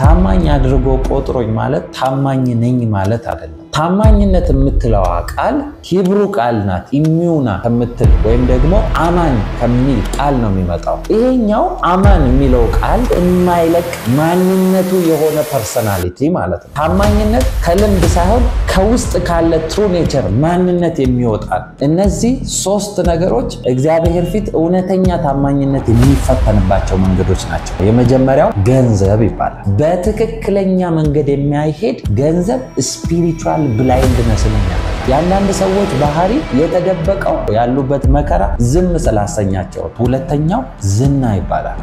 ታማኝ አድርጎ ቆጥሮኝ ማለት ታማኝ ነኝ ማለት አይደለም። ታማኝነት የምትለው ቃል ሂብሩ ቃል ናት። ኢሚዩና ከምትል ወይም ደግሞ አማን ከሚል ቃል ነው የሚመጣው። ይሄኛው አማን የሚለው ቃል የማይለቅ ማንነቱ የሆነ ፐርሰናሊቲ ማለት ነው። ታማኝነት ከልምድ ሳይሆን ከውስጥ ካለ ትሩ ኔቸር ማንነት የሚወጣ። እነዚህ ሶስት ነገሮች እግዚአብሔር ፊት እውነተኛ ታማኝነት የሚፈተንባቸው መንገዶች ናቸው። የመጀመሪያው ገንዘብ ይባላል። በትክክለኛ መንገድ የሚያይሄድ ገንዘብ ስፒሪቹዋል ብላይንድነስ ነው። ያንዳንድ ሰዎች ባህሪ የተደበቀው ያሉበት መከራ ዝም ስላሰኛቸው። ሁለተኛው ዝና ይባላል።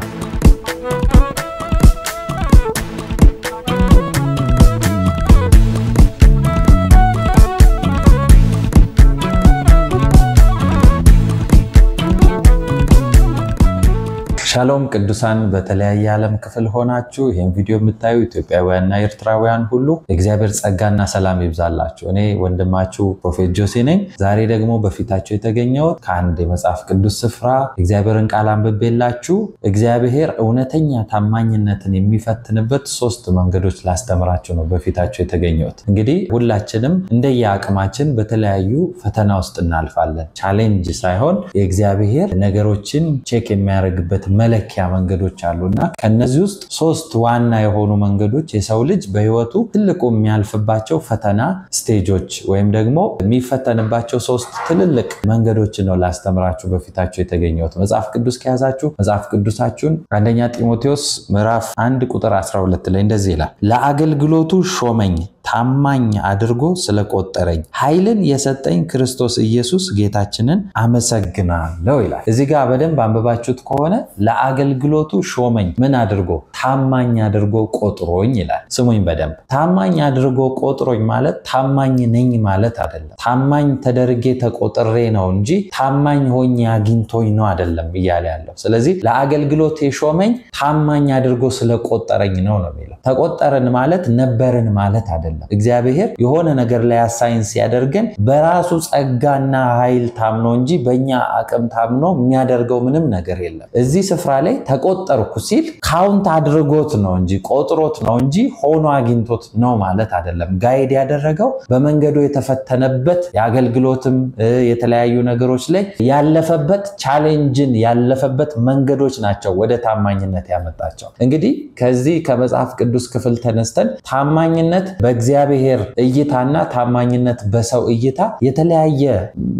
ሻሎም ቅዱሳን በተለያየ ዓለም ክፍል ሆናችሁ ይሄን ቪዲዮ የምታዩ ኢትዮጵያውያንና ኤርትራውያን ሁሉ እግዚአብሔር ጸጋና ሰላም ይብዛላችሁ። እኔ ወንድማችሁ ፕሮፌት ጆሲ ነኝ። ዛሬ ደግሞ በፊታችሁ የተገኘው ከአንድ የመጽሐፍ ቅዱስ ስፍራ እግዚአብሔርን ቃል አንብቤላችሁ እግዚአብሔር እውነተኛ ታማኝነትን የሚፈትንበት ሶስት መንገዶች ላስተምራችሁ ነው በፊታችሁ የተገኘው። እንግዲህ ሁላችንም እንደየአቅማችን በተለያዩ ፈተና ውስጥ እናልፋለን። ቻሌንጅ ሳይሆን የእግዚአብሔር ነገሮችን ቼክ የሚያደርግበት መለኪያ መንገዶች አሉና ከነዚህ ውስጥ ሶስት ዋና የሆኑ መንገዶች የሰው ልጅ በህይወቱ ትልቁ የሚያልፍባቸው ፈተና ስቴጆች ወይም ደግሞ የሚፈተንባቸው ሶስት ትልልቅ መንገዶች ነው ላስተምራችሁ በፊታችሁ የተገኘው። መጽሐፍ ቅዱስ ከያዛችሁ መጽሐፍ ቅዱሳችሁን አንደኛ ጢሞቴዎስ ምዕራፍ 1 ቁጥር 12 ላይ እንደዚህ ይላል፣ ለአገልግሎቱ ሾመኝ ታማኝ አድርጎ ስለቆጠረኝ ኃይልን የሰጠኝ ክርስቶስ ኢየሱስ ጌታችንን አመሰግናለሁ ይላል። እዚህ ጋር በደንብ አንብባችሁት ከሆነ ለአገልግሎቱ ሾመኝ ምን አድርጎ? ታማኝ አድርጎ ቆጥሮኝ ይላል። ስሙኝ በደንብ። ታማኝ አድርጎ ቆጥሮኝ ማለት ታማኝ ነኝ ማለት አይደለም። ታማኝ ተደርጌ ተቆጥሬ ነው እንጂ ታማኝ ሆኜ አግኝቶኝ ነው አይደለም እያለ ያለው። ስለዚህ ለአገልግሎት የሾመኝ ታማኝ አድርጎ ስለቆጠረኝ ነው የሚለው። ተቆጠረን ማለት ነበርን ማለት አይደለም። እግዚአብሔር የሆነ ነገር ላይ አሳይን ሲያደርገን በራሱ ጸጋና ኃይል ታምኖ እንጂ በእኛ አቅም ታምኖ የሚያደርገው ምንም ነገር የለም። እዚህ ስፍራ ላይ ተቆጠርኩ ሲል ካውንት አድርጎት ነው እንጂ ቆጥሮት ነው እንጂ ሆኖ አግኝቶት ነው ማለት አይደለም። ጋይድ ያደረገው በመንገዱ የተፈተነበት የአገልግሎትም የተለያዩ ነገሮች ላይ ያለፈበት ቻሌንጅን ያለፈበት መንገዶች ናቸው ወደ ታማኝነት ያመጣቸው። እንግዲህ ከዚህ ከመጽሐፍ ቅዱስ ክፍል ተነስተን ታማኝነት በእግዚአብሔር እይታና ታማኝነት በሰው እይታ የተለያየ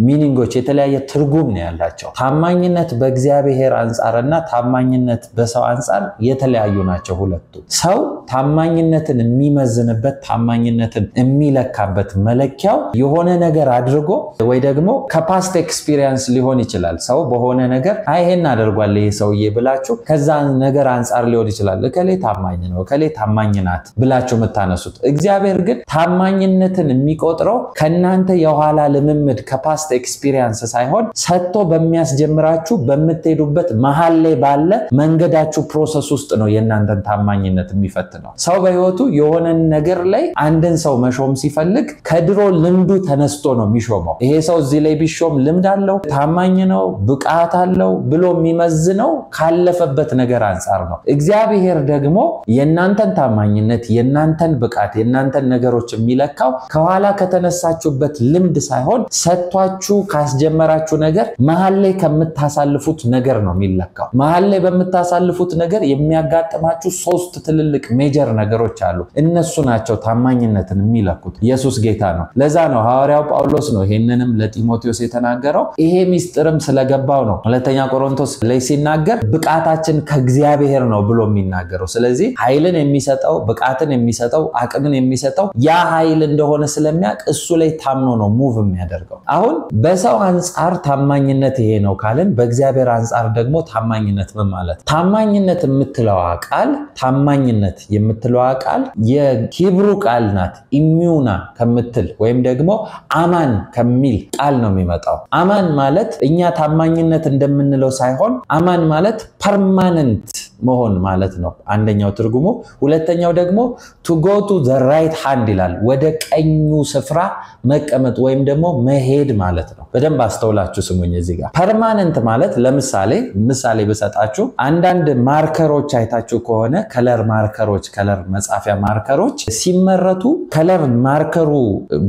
ሚኒንጎች የተለያየ ትርጉም ነው ያላቸው። ታማኝነት በእግዚአብሔር አንፃርና ታማኝነት በሰው አንፃር የተለያዩ ናቸው ሁለቱ። ሰው ታማኝነትን የሚመዝንበት ታማኝነትን የሚለካበት መለኪያው የሆነ ነገር አድርጎ ወይ ደግሞ ከፓስት ኤክስፒሪየንስ ሊሆን ይችላል። ሰው በሆነ ነገር አይሄን አድርጓል ይሄ ሰውዬ ብላችሁ ከዛ ነገር አንፃር ሊሆን ይችላል እከሌ ታማኝ ነው እከሌ ታማኝ ናት ብላችሁ መታነሱት። እግዚአብሔር ግን ታማኝነትን የሚቆጥረው ከናንተ የኋላ ልምምድ ከፓስት ኤክስፒሪየንስ ሳይሆን ሰጥቶ በሚያስጀምራችሁ በመትሄዱበት መሃል ላይ ባለ መንገዳችሁ ፕሮሰስ ውስጥ ነው የናንተን ታማኝነት የሚፈትነው። ሰው በህይወቱ የሆነ ነገር ላይ አንድን ሰው መሾም ሲፈልግ ከድሮ ልምዱ ተነስቶ ነው የሚሾመው። ይሄ ሰው እዚህ ላይ ቢሾም ልምድ አለው ታማኝ ነው ብቃት አለው ብሎ የሚመዝነው ካለፈበት ነገር አንፃር ነው። እግዚአብሔር ደግሞ የናንተን ታማኝነት የናንተን ብቃት የናንተን ነገሮች የሚለካው ከኋላ ከተነሳችሁበት ልምድ ሳይሆን ሰጥቷችሁ ካስጀመራችሁ ነገር መሃል ላይ ከምታሳልፉት ነገር ነው የሚለካው። መሃል ላይ በመታሳልፉት ነገር የሚያጋጥማችሁ ሶስት ትልልቅ ሜጀር ነገሮች አሉ። እነሱ ናቸው ታማኝነትን የሚለኩት። ኢየሱስ ጌታ ነው። ለዛ ነው ሐዋርያው ጳውሎስ ነው ይሄንንም ለጢሞቴዎስ የተናገረው። ይሄ ሚስጥርም ስለገባው ነው ሁለተኛ ቆሮንቶስ ላይ ሲናገር ብቃታችን ከእግዚአብሔር ነው ብሎ የሚናገረው። ስለዚህ ኃይልን የሚሰጠው ብቃትን የሚሰጠው አቅምን የሚሰጠው ያ ኃይል እንደሆነ ስለሚያውቅ እሱ ላይ ታምኖ ነው ሙቭ የሚያደርገው። አሁን በሰው አንፃር ታማኝነት ይሄ ነው ካለን በእግዚአብሔር አንፃር ደግሞ ታማኝነት ምን ማለት? ታማኝነት የምትለው ቃል የሂብሩ ቃል ናት። ኢሚዩና ከምትል ወይም ደግሞ አማን ከሚል ቃል ነው የሚመጣው። አማን ማለት እኛ ታማኝነት እንደምንለው ሳይሆን አማን ማለት ፐርማነንት መሆን ማለት ነው አንደኛው ትርጉሙ ሁለተኛው ደግሞ to go to the right hand ይላል ወደ ቀኙ ስፍራ መቀመጥ ወይም ደግሞ መሄድ ማለት ነው በደንብ አስተውላችሁ ስሙኝ እዚህ ጋር permanent ማለት ለምሳሌ በሰጣችሁ አንዳንድ ማርከሮች አይታችሁ ከሆነ ከለር ማርከሮች ከለር መጻፊያ ማርከሮች ሲመረቱ ከለር ማርከሩ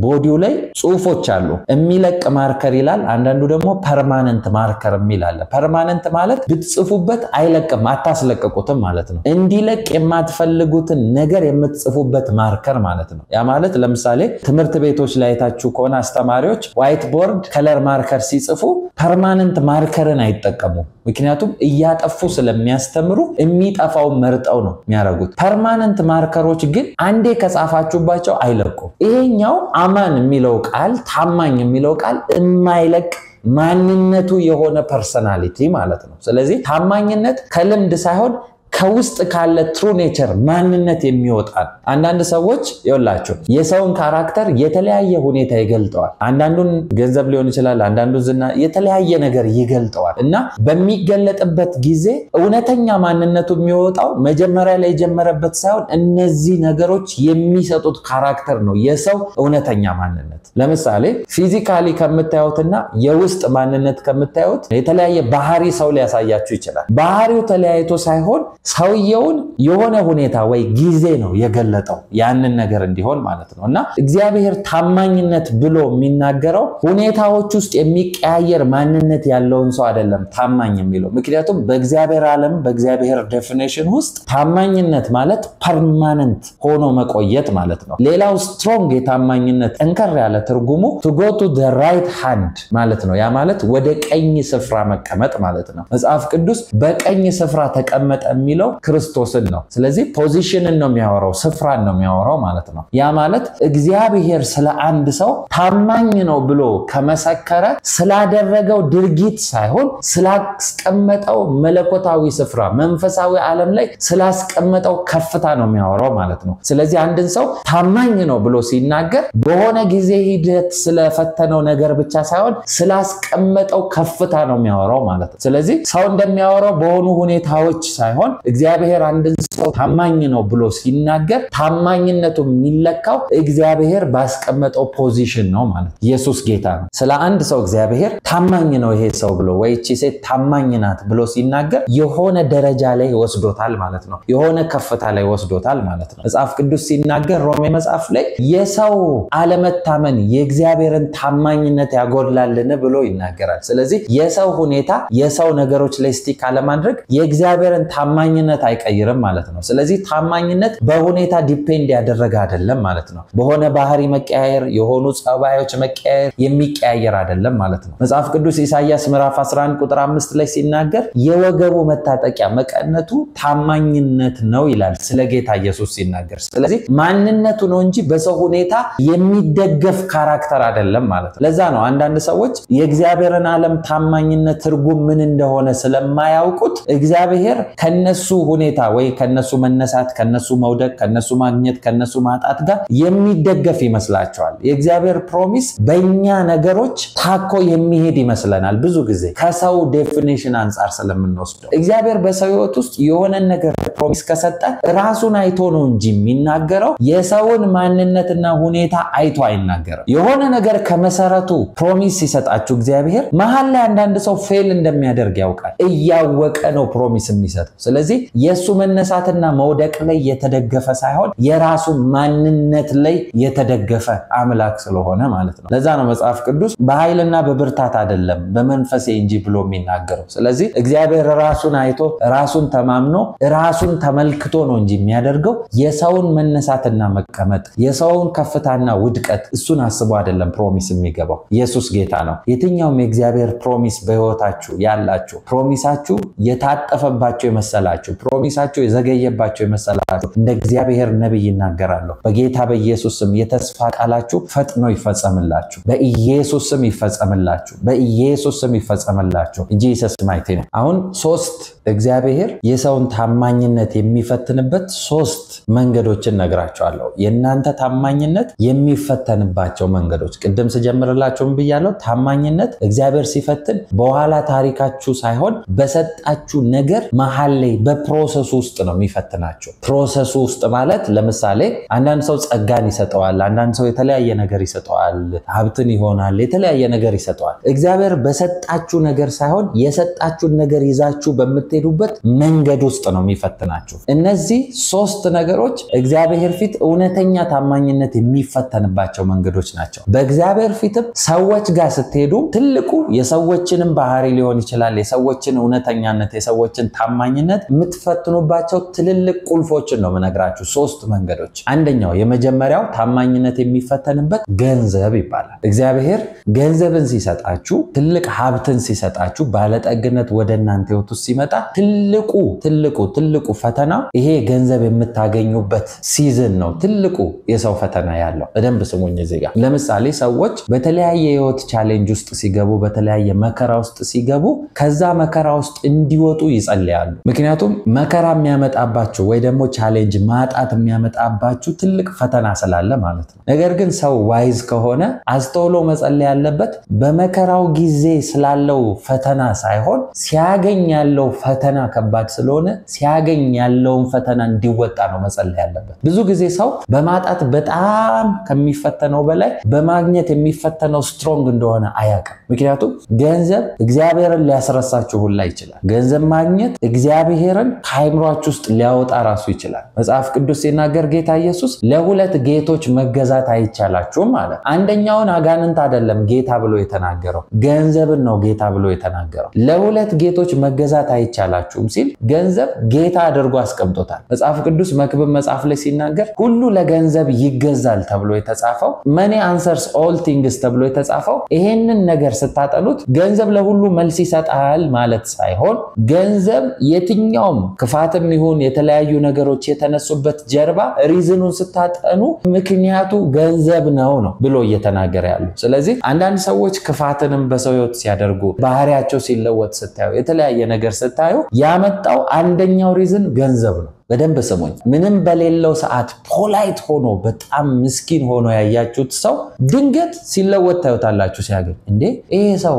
ቦዲው ላይ ጽሁፎች አሉ የሚለቅ ማርከር ይላል አንዳንዱ ደግሞ permanent ማርከር የሚላል permanent ማለት ብትጽፉበት አይለቅም አታስለቀቁትም ማለት ነው እንዲለቅ የማትፈልጉትን ነገር የምትጽፉበት ማርከር ማለት ነው ያ ማለት ለምሳሌ ትምህርት ቤቶች ላይ አይታችሁ ከሆነ አስተማሪዎች ዋይት ቦርድ ከለር ማርከር ሲጽፉ permanent ማርከርን አይጠቀሙ ምክንያቱም እያጠፉ ስለሚያስተምሩ የሚጠፋው መርጠው ነው የሚያረጉት permanent ማርከሮች ግን አንዴ ከጻፋችሁባቸው አይለቁም ይሄኛው አማን የሚለው ቃል ታማኝ የሚለው ቃል የማይለቅ ማንነቱ የሆነ ፐርሰናሊቲ ማለት ነው ስለዚህ ታማኝነት ከልምድ ሳይሆን ከውስጥ ካለ true nature ማንነት የሚወጣ አንዳንድ ሰዎች ይወላችሁ የሰውን ካራክተር የተለያየ ሁኔታ ይገልጠዋል አንዳንዱን ገንዘብ ሊሆን ይችላል አንዳንዱን ዝና የተለያየ ነገር ይገልጠዋል እና በሚገለጥበት ጊዜ እውነተኛ ማንነቱ የሚወጣው መጀመሪያ ላይ ጀመረበት ሳይሆን እነዚህ ነገሮች የሚሰጡት ካራክተር ነው የሰው እውነተኛ ማንነት ለምሳሌ ፊዚካሊ ከምታዩትና የውስጥ ማንነት ከምታዩት የተለያየ ባህሪ ሰው ሊያሳያችሁ ይችላል ባህሪው ተለያይቶ ሳይሆን ሰውየውን የሆነ ሁኔታ ወይ ጊዜ ነው የገለጠው ያንን ነገር እንዲሆን ማለት ነውና እግዚአብሔር ታማኝነት ብሎ የሚናገረው ሁኔታዎች ውስጥ የሚቀያየር ማንነት ያለውን ሰው አይደለም ታማኝ የሚለው ምክንያቱም በእግዚአብሔር ዓለም በእግዚአብሔር ዴፊኒሽን ውስጥ ታማኝነት ማለት permanent ሆኖ መቆየት ማለት ነው ሌላው strong የታማኝነት ጠንከር ያለ ትርጉሙ to go to the right hand ማለት ነው ያ ማለት ወደ ቀኝ ስፍራ መቀመጥ ማለት ነው መጽሐፍ ቅዱስ በቀኝ ስፍራ ተቀመጠ የሚለው ክርስቶስን ነው ስለዚህ ፖዚሽንን ነው የሚያወራው ስፍራን ነው የሚያወራው ማለት ነው ያ ማለት እግዚአብሔር ስለ አንድ ሰው ታማኝ ነው ብሎ ከመሰከረ ስላደረገው ድርጊት ሳይሆን ስላስቀመጠው መለኮታዊ ስፍራ መንፈሳዊ ዓለም ላይ ስላስቀመጠው ከፍታ ነው የሚያወራው ማለት ነው ስለዚህ አንድን ሰው ታማኝ ነው ብሎ ሲናገር በሆነ ጊዜ ሂደት ስለፈተነው ነገር ብቻ ሳይሆን ስላስቀመጠው ከፍታ ነው የሚያወራው ማለት ነው ስለዚህ ሰው እንደሚያወራው በሆኑ ሁኔታዎች ሳይሆን እግዚአብሔር አንድን ሰው ታማኝ ነው ብሎ ሲናገር ታማኝነቱ የሚለካው እግዚአብሔር ባስቀመጠው ፖዚሽን ነው ማለት ኢየሱስ ጌታ ነው ስለ አንድ ሰው እግዚአብሔር ታማኝ ነው ይሄ ሰው ብሎ ወይ እቺ ሴት ታማኝ ናት ብሎ ሲናገር የሆነ ደረጃ ላይ ወስዶታል ማለት ነው የሆነ ከፍታ ላይ ወስዶታል ማለት ነው መጽሐፍ ቅዱስ ሲናገር ሮሜ መጽሐፍ ላይ የሰው አለመታመን የእግዚአብሔርን ታማኝነት ያጎድላልን ብሎ ይናገራል ስለዚህ የሰው ሁኔታ የሰው ነገሮች ላይ ስቲክ አለማድረግ የእግዚአብሔርን ታማኝነት አይቀይርም ማለት ነው ስለዚህ ታማኝነት በሁኔታ ዲፔንድ ያደረገ አይደለም ማለት ነው በሆነ ባህሪ መቀያየር የሆኑ ጸባዮች መቀያየር የሚቀያየር አይደለም ማለት ነው መጽሐፍ ቅዱስ ኢሳይያስ ምዕራፍ 11 ቁጥር 5 ላይ ሲናገር የወገቡ መታጠቂያ መቀነቱ ታማኝነት ነው ይላል ስለ ጌታ ኢየሱስ ሲናገር ስለዚህ ማንነቱ ነው እንጂ በሰው ሁኔታ የሚደገፍ ካራክተር አይደለም ማለት ነው ለዛ ነው አንዳንድ ሰዎች የእግዚአብሔርን ዓለም ታማኝነት ትርጉም ምን እንደሆነ ስለማያውቁት እግዚአብሔር ከነሱ ሁኔታ ወይ ከነሱ መነሳት ከነሱ መውደቅ ከነሱ ማግኘት ከነሱ ማጣት ጋር የሚደገፍ ይመስላቸዋል የእግዚአብሔር ፕሮሚስ በእኛ ነገሮች ታኮ የሚሄድ ይመስለናል ብዙ ጊዜ ከሰው ዴፊኒሽን አንፃር ስለምንወስደው እግዚአብሔር በሰው ሕይወት ውስጥ የሆነ ነገር ፕሮሚስ ከሰጠ ራሱን አይቶ ነው እንጂ የሚናገረው የሰውን ማንነትና ሁኔታ አይቶ አይናገርም የሆነ ነገር ከመሰረቱ ፕሮሚስ ሲሰጣችሁ እግዚአብሔር መሃል ላይ አንዳንድ ሰው ፌል እንደሚያደርግ ያውቃል እያወቀ ነው ፕሮሚስ የሚሰጠው ስለዚህ የሱ መነሳትና መውደቅ ላይ የተደገፈ ሳይሆን የራሱ ማንነት ላይ የተደገፈ አምላክ ስለሆነ ማለት ነው ለዛ ነው መጽሐፍ ቅዱስ በኃይልና በብርታት አይደለም በመንፈሴ እንጂ ብሎ የሚናገረው ስለዚህ እግዚአብሔር ራሱን አይቶ ራሱን ተማምኖ ራሱን ተመልክቶ ነው እንጂ የሚያደርገው የሰውን መነሳትና መቀመጥ የሰውን ከፍታና ውድቀት እሱን አስቦ አይደለም ፕሮሚስ የሚገባው ኢየሱስ ጌታ ነው የትኛውም የእግዚአብሔር ፕሮሚስ በህይወታችሁ ያላችሁ ፕሮሚሳችሁ የታጠፈባችሁ የመሰላችሁ ፕሮሚሳችሁ የዘገየባችሁ የመሰላችሁ እንደ እግዚአብሔር ነብይ ይናገራሉ በጌታ በኢየሱስ ስም የተስፋ ቃላችሁ ፈጥኖ ይፈጸምላችሁ በኢየሱስ ስም ይፈጸምላችሁ በኢየሱስ ስም ይፈጸምላችሁ ኢየሱስ ማይቴ ነው አሁን ሶስት እግዚአብሔር የሰውን ታማኝነት የሚፈትንበት ሶስት መንገዶችን ነግራችኋለሁ የናንተ ታማኝነት የሚፈተንባቸው መንገዶች ቅድም ስጀምርላችሁም ብያለሁ ታማኝነት እግዚአብሔር ሲፈትን በኋላ ታሪካችሁ ሳይሆን በሰጣችሁ ነገር መሃል ላይ በፕሮሰስ ውስጥ ነው የሚፈትናችሁ ፕሮሰስ ውስጥ ማለት ለምሳሌ አንዳንድ ሰው ጸጋን ይሰጠዋል አንዳንድ ሰው የተለያየ ነገር ይሰጠዋል ሀብትን ይሆናል የተለያየ ነገር ይሰጠዋል እግዚአብሔር በሰጣችሁ ነገር ሳይሆን የሰጣችሁን ነገር ይዛችሁ በመትሄዱበት መንገድ ውስጥ ነው የሚፈትናችሁ እነዚህ ሶስት ነገሮች እግዚአብሔር ፊት እውነተኛ ታማኝነት የሚፈተንባቸው መንገዶች ናቸው በእግዚአብሔር ፊትም ሰዎች ጋር ስትሄዱ ትልቁ የሰዎችንም ባህሪ ሊሆን ይችላል የሰዎችን እውነተኛነት የሰዎችን ታማኝነት የምትፈትኑባቸው ትልልቅ ቁልፎችን ነው መነግራችሁ ሶስት መንገዶች አንደኛው የመጀመሪያው ታማኝነት የሚፈተንበት ገንዘብ ይባላል እግዚአብሔር ገንዘብን ሲሰጣችሁ ትልቅ ሀብትን ሲሰጣችሁ ባለጠግነት ወደ እናንተ ህይወት ውስጥ ሲመጣ ትልቁ ፈተና ይሄ ገንዘብ የምታገኙበት ሲዝን ነው ትልቁ የሰው ፈተና ያለው በደንብ ስሙኝ እዚህ ጋር ለምሳሌ ሰዎች በተለያየ ህይወት ቻሌንጅ ውስጥ ሲገቡ በተለያየ መከራ ውስጥ ሲገቡ ከዛ መከራ ውስጥ እንዲወጡ ይጸልያሉ ምክንያቱም መከራ የሚያመጣባችሁ ወይ ደግሞ ቻሌንጅ ማጣት የሚያመጣባችሁ ትልቅ ፈተና ስላለ ማለት ነው ነገር ግን ሰው ዋይዝ ከሆነ አስተውሎ መጸለይ ያለበት በመከራው ጊዜ ስላለው ፈተና ሳይሆን ሲያገኝ ያለው ፈተና ከባድ ስለሆነ ሲያገኝ ያለውን ፈተና እንዲወጣ ነው መጸለይ ያለበት ብዙ ጊዜ ሰው በማጣት በጣም ከሚፈተነው በላይ በማግኘት የሚፈተነው ስትሮንግ እንደሆነ አያውቅም ምክንያቱም ገንዘብ እግዚአብሔርን ሊያስረሳችሁ ሁላ ይችላል ገንዘብ ማግኘት እግዚአብሔርን ከአይምሯችሁ ውስጥ ሊያወጣ ራሱ ይችላል መጽሐፍ ቅዱስ ሲናገር ጌታ ኢየሱስ ለሁለት ጌቶች መገዛት አይቻላችሁም አለ አንደኛውን አጋንንት አይደለም ጌታ ብሎ የተናገረው ገንዘብን ነው ጌታ ብሎ የተናገረው ለሁለት ጌቶች መገዛት አይቻላችሁም ሲል ገንዘብ ጌታ አድርጎ አስቀምጦታል መጽሐፍ ቅዱስ መክብብ መጽሐፍ ላይ ሲናገር ሁሉ ለገንዘብ ይገዛል ተብሎ የተጻፈው money answers all things ተብሎ የተጻፈው ይሄንን ነገር ስታጠሉት ገንዘብ ለሁሉ መልስ ይሰጣል ማለት ሳይሆን ገንዘብ የትኛውም ክፋትም ይሁን የተለያዩ ነገሮች የተነሱበት ጀርባ ሪዝኑን ስታጠኑ ምክንያቱ ገንዘብ ነው ብሎ እየተናገረ ያለው ስለዚህ አንዳንድ ሰዎች ክፋትንም በሰው ህይወት ሲያደርጉ ባህሪያቸው ሲለወጥ ስታዩ የተለያየ ነገር ስታዩ ያመጣው አንደኛው ሪዝን ገንዘብ ነው በደንብ ስሙኝ ምንም በሌለው ሰዓት ፖላይት ሆኖ በጣም ምስኪን ሆኖ ያያችሁት ሰው ድንገት ሲለወጥ ታዩታላችሁ ሲያገኝ እንዴ ይሄ ሰው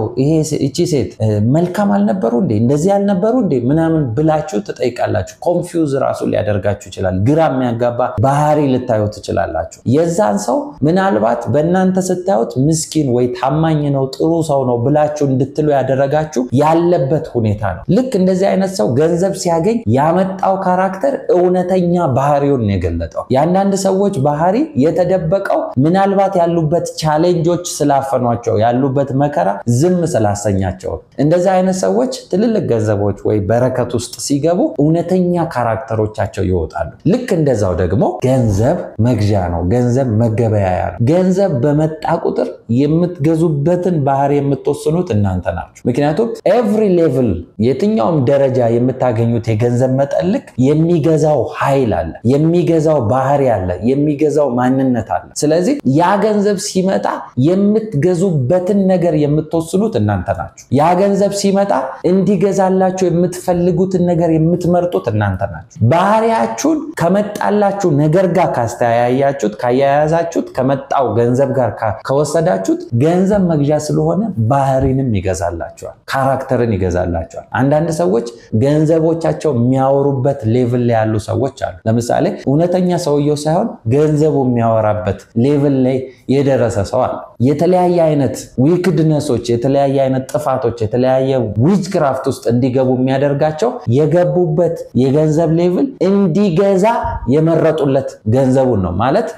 እቺ ሴት መልካም አልነበሩ እንዴ እንደዚህ አልነበሩ እንዴ ምናምን ብላችሁ ተጠይቃላችሁ ኮንፊውዝ ራሱ ሊያደርጋችሁ ይችላል ግራ የሚያጋባ ባህሪ ልታዩ ትችላላችሁ የዛን ሰው ምናልባት በእናንተ ስታዩት ምስኪን ወይ ታማኝ ነው ጥሩ ሰው ነው ብላችሁ እንድትሉ ያደረጋችሁ ያለበት ሁኔታ ነው ልክ እንደዚህ አይነት ሰው ገንዘብ ሲያገኝ ያመጣው ካራክተር እውነተኛ ባህሪውን የገለጠው ያንዳንድ ሰዎች ባህሪ የተደበቀው ምናልባት ያሉበት ቻሌንጆች ስላፈኗቸው ያሉበት መከራ ዝም ስላሰኛቸው እንደዛ አይነት ሰዎች ትልልቅ ገንዘቦች ወይ በረከት ውስጥ ሲገቡ እውነተኛ ካራክተሮቻቸው ይወጣሉ ልክ እንደዛው ደግሞ ገንዘብ መግዣ ነው ገንዘብ መገበያያ ነው ገንዘብ በመጣ ቁጥር የምትገዙበትን ባህሪ የምትወስኑት እናንተ ናችሁ ምክንያቱም ኤቭሪ ሌቭል የትኛውም ደረጃ የምታገኙት የገንዘብ መጠልቅ የሚገዛው ኃይል አለ የሚገዛው ባህሪ አለ የሚገዛው ማንነት አለ ስለዚህ ያ ገንዘብ ሲመጣ የምትገዙበትን ነገር የምትወስኑት እናንተ ናችሁ ያ ገንዘብ ሲመጣ እንዲገዛላችሁ የምትፈልጉትን ነገር የምትመርጡት እናንተ ናችሁ ባህሪያችሁን ከመጣላችሁ ነገር ጋር ካስተያያያችሁት ካያያዛችሁት ከመጣው ገንዘብ ጋር ከወሰዳችሁት ገንዘብ መግዣ ስለሆነ ባህሪንም ይገዛላችኋል ካራክተርን ይገዛላችኋል አንዳንድ ሰዎች ገንዘቦቻቸው የሚያወሩበት ሌቭል ላይ ያሉ ሰዎች አሉ ለምሳሌ እውነተኛ ሰውየው ሳይሆን ገንዘቡ የሚያወራበት ሌቭል ላይ የደረሰ ሰው አለ የተለያየ አይነት ዊክድነሶች የተለያየ አይነት ጥፋቶች የተለያየ ዊችክራፍት ውስጥ እንዲገቡ የሚያደርጋቸው የገቡበት የገንዘብ ሌቭል እንዲገዛ የመረጡለት ገንዘቡን ነው ማለት